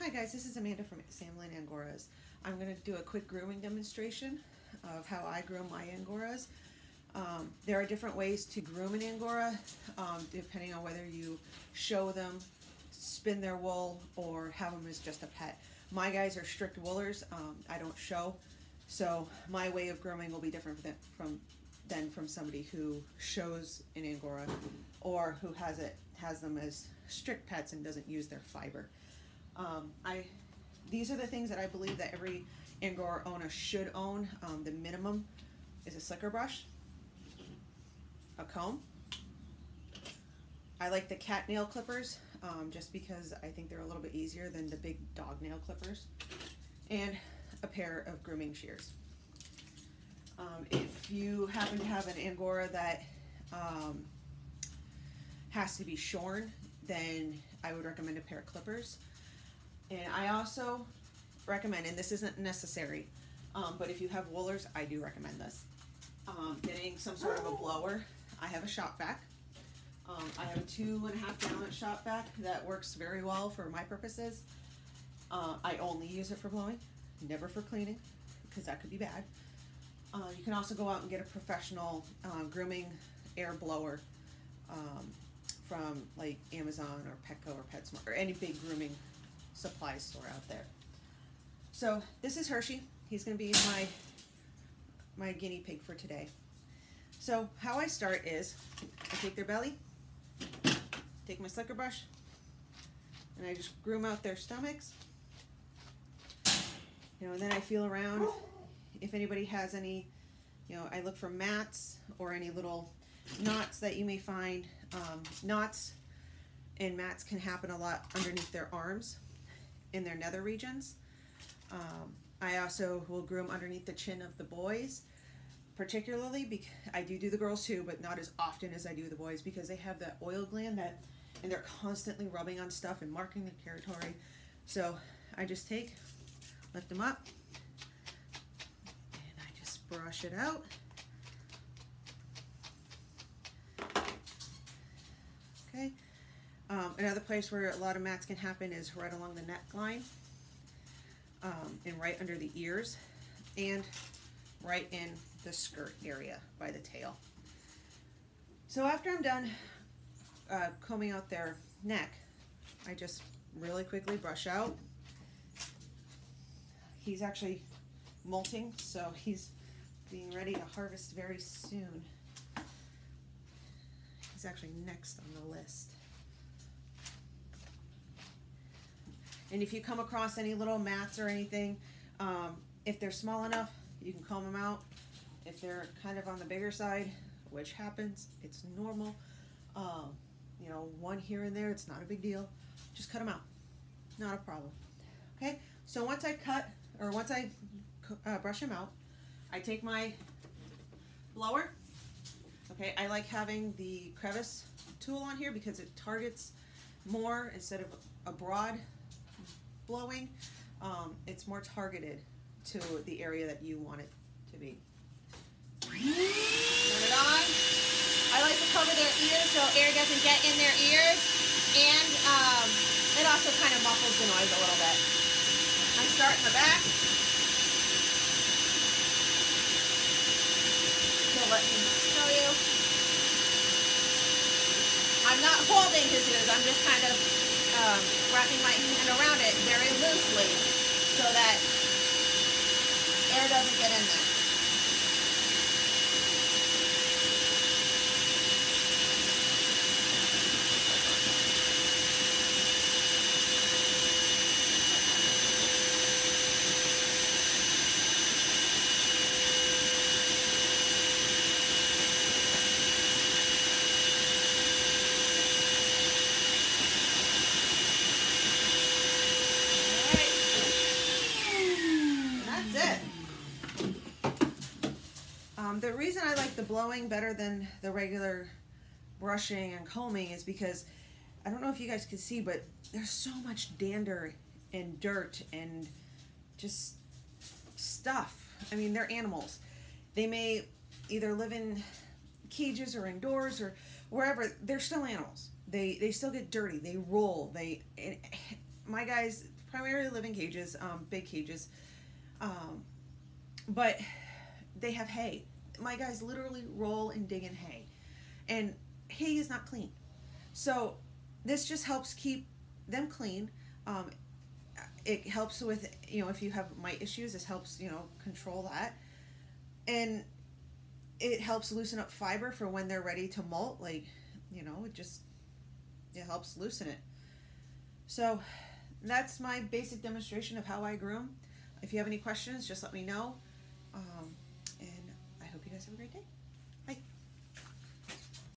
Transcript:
Hi guys, this is Amanda from Samland Angoras. I'm going to do a quick grooming demonstration of how I groom my Angoras. There are different ways to groom an Angora, depending on whether you show them, spin their wool, or have them as just a pet. My guys are strict woolers. I don't show, so my way of grooming will be different from somebody who shows an Angora or who has them as strict pets and doesn't use their fiber. These are the things that I believe that every Angora owner should own. The minimum is a slicker brush, a comb. I like the cat nail clippers just because I think they're a little bit easier than the big dog nail clippers, and a pair of grooming shears. If you happen to have an Angora that has to be shorn, then I would recommend a pair of clippers. And I also recommend, and this isn't necessary, but if you have woolers, I do recommend this. Getting some sort of a blower. I have a shop vac. I have a 2.5 gallon shop vac that works very well for my purposes. I only use it for blowing, never for cleaning, because that could be bad. You can also go out and get a professional grooming air blower from like Amazon or Petco or PetSmart or any big grooming supply store out there. So this is Hershey. He's going to be my guinea pig for today. So how I start is I take their belly, take my slicker brush, and I just groom out their stomachs. And then I feel around if anybody has any, I look for mats or any little knots that you may find. Knots and mats can happen a lot underneath their arms in their nether regions. I also will groom underneath the chin of the boys, particularly because I do the girls too, but not as often as I do the boys, because they have that oil gland and they're constantly rubbing on stuff and marking the territory. So I just lift them up, and I just brush it out. Okay. Another place where a lot of mats can happen is right along the neckline, and right under the ears, and right in the skirt area by the tail. So after I'm done combing out their neck, I just really quickly brush out. He's actually molting, so he's being ready to harvest very soon. He's actually next on the list. And if you come across any little mats or anything, if they're small enough, you can comb them out. If they're kind of on the bigger side, which happens, it's normal. One here and there, it's not a big deal. Just cut them out, not a problem. Okay, so once I brush them out, I take my blower. Okay, I like having the crevice tool on here because it targets more instead of a broad blowing. It's more targeted to the area that you want it to be. Turn it on. I like to cover their ears so air doesn't get in their ears, and it also kind of muffles the noise a little bit. I start in the back. So let me show you. I'm not holding his ears, I'm just kind of wrapping my hand around it very loosely so that air doesn't get in there. The reason I like the blowing better than the regular brushing and combing is because, I don't know if you guys can see, but there's so much dander and dirt and just stuff. I mean, they're animals. They may either live in cages or indoors or wherever. They're still animals. They still get dirty. They roll. My guys primarily live in cages, big cages, but they have hay. My guys literally roll and dig in hay, and hay is not clean. So this just helps keep them clean. It helps with, if you have mite issues, this helps, control that. And it helps loosen up fiber for when they're ready to molt. Like, it helps loosen it. So that's my basic demonstration of how I groom. If you have any questions, just let me know. And I hope you guys have a great day.